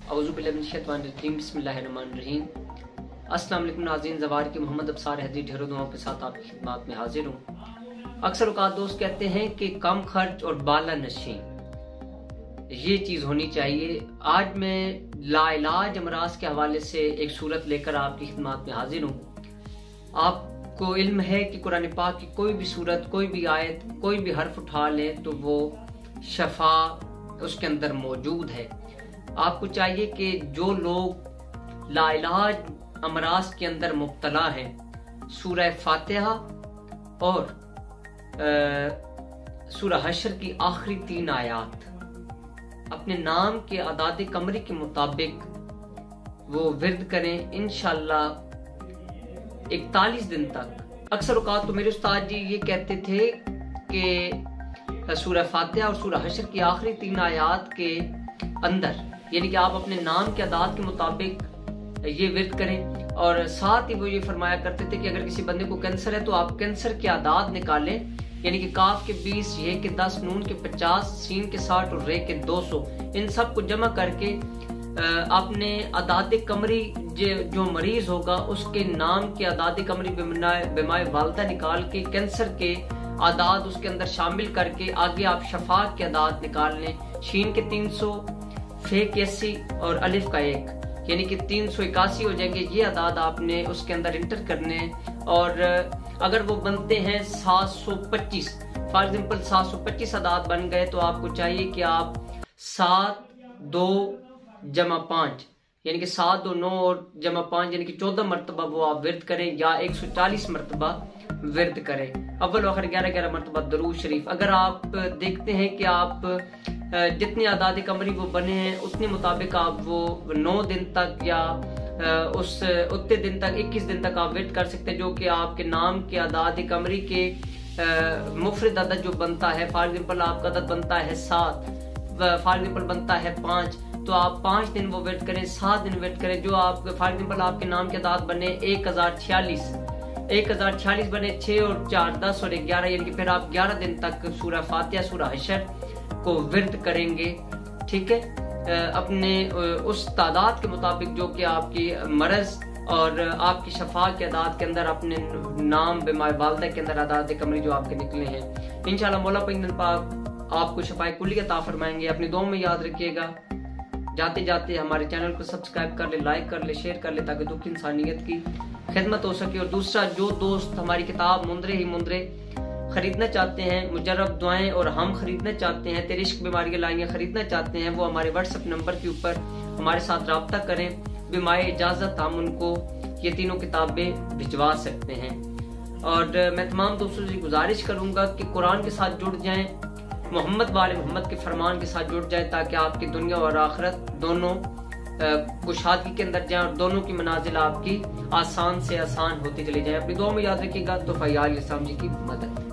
औज़ुबिल्लाहिमिनश्शैतानिर्रजीम बिस्मिल्लाहिर्रहमानिर्रहीम। अस्सलाम वालेकुम नाज़रीन, ज़वार की मोहम्मद अब्सार हैदरी ढेरों दुआओं के साथ आपकी खिदमत में हाजिर हूँ। अक्सर औकात दोस्त कहते हैं कि कम खर्च और बाला नशीं ये चीज़ होनी चाहिए। आज मैं लाइलाज अमराज के हवाले से एक सूरत लेकर आपकी खिदमत में हाजिर हूँ। आपको इल्म है कि कुरान पाक की कोई भी सूरत, कोई भी आयत, कोई भी हर्फ उठा लें तो वो शफा उसके अंदर मौजूद है। आपको चाहिए कि जो लोग लाइलाज अमराज के अंदर मुब्तला हैं, सूरह फातिहा और सूरह हशर की आखिरी 3 आयात अपने नाम के आदाद कमरी के मुताबिक वो विर्द करें। इंशाअल्लाह 41 दिन तक। अक्सर औकात तो मेरे उस्ताद जी ये कहते थे कि सूरह फातिहा और सूरह हशर की आखिरी 3 आयात के अंदर, यानी कि आप अपने नाम के आदाद के मुताबिक ये विर्द करें। और साथ ही वो ये फरमाया करते थे कि अगर किसी बंदे को कैंसर है तो आप कैंसर के आदाद निकालें, यानी कि काफ के 20, ये के 10, नून के 50, सीन के 60 और रे के 200। इन सब को जमा करके अपने आदाद कमरी जो मरीज होगा उसके नाम के आदाद कमरी बीमाए वालदा निकाल के कैंसर के आदाद उसके अंदर शामिल करके आगे आप शफा के आदाद निकाल लें। शीन के 300, फे के 80 और अलिफ का 1, यानी कि 381 हो जाएंगे। ये आदाद आपने उसके अंदर इंटर करने हैं। और अगर वो बनते हैं 725, फॉर एग्जाम्पल 725 आदाद बन गए तो आपको चाहिए कि आप 7, 2 जमा 5, यानी कि 7, 2, 9 और जमा 5, यानी कि 14 मरतबा वो आप विर्द करें, या 140 मरतबा विर्द करें। अव्वल आखिर 11 मरतबा दरूद शरीफ। अगर आप देखते हैं कि आप जितने आदाद कमरी वो बने हैं उतने मुताबिक आप वो 9 दिन तक या उतने दिन तक 21 दिन तक आप वेट कर सकते हैं, जो कि आपके नाम के आदाद कमरी के मुफरद अदद जो बनता है। फॉर एग्जाम्पल आपका अदद बनता है 7, फॉर एग्जाम्पल बनता है 5, तो आप 5 दिन वो वेट करें, 7 दिन वेट करें। जो आप फॉर एग्जाम्पल आपके नाम के आदाद बने 1046 बने, 6 और 4 10 और 11, यानी कि फिर आप 11 दिन तक सूरह फातिहा, सूरह हशर को विर्द करेंगे। ठीक है, अपने उस तादाद के मुताबिक जो कि आपकी मरज और आपकी शफा के आदाद के अंदर अपने नाम बीमार वालदा के अंदर आदाद कमरी जो आपके निकले हैं। इंशाअल्लाह मौला पाक आपको शफाए कुल्ली अता फरमाएंगे। अपनी दुआ में याद रखिएगा। जाते जाते हमारे चैनल को सब्सक्राइब कर ले, लाइक कर ले, शेयर कर ले, ताकि दुख इंसानियत की खिदमत हो सके। और दूसरा, जो दोस्त हमारी किताब मुंदरे ही मुंदरे खरीदना चाहते हैं, मुजर्रब दुआएं और हम खरीदना चाहते हैं, तेरे इश्क बीमारी लाइयाँ खरीदना चाहते हैं, वो हमारे व्हाट्सएप नंबर के ऊपर हमारे साथ रब्ता करें। बिमाए इजाज़त हम उनको ये तीनों किताबें भिजवा सकते हैं। और मैं तमाम दोस्तों से गुजारिश करूंगा कि कुरान के साथ जुड़ जाएं, मोहम्मद वाले मोहम्मद के फरमान के साथ जुड़ जाएं, ताकि आपकी दुनिया और आखिरत दोनों कुशादगी के अंदर जाएं और दोनों की मनाजिल आपकी आसान से आसान होती चली जाए। अपनी दुआ में याद रखिएगा। तो फैयाल इस्लाम जी की मदद।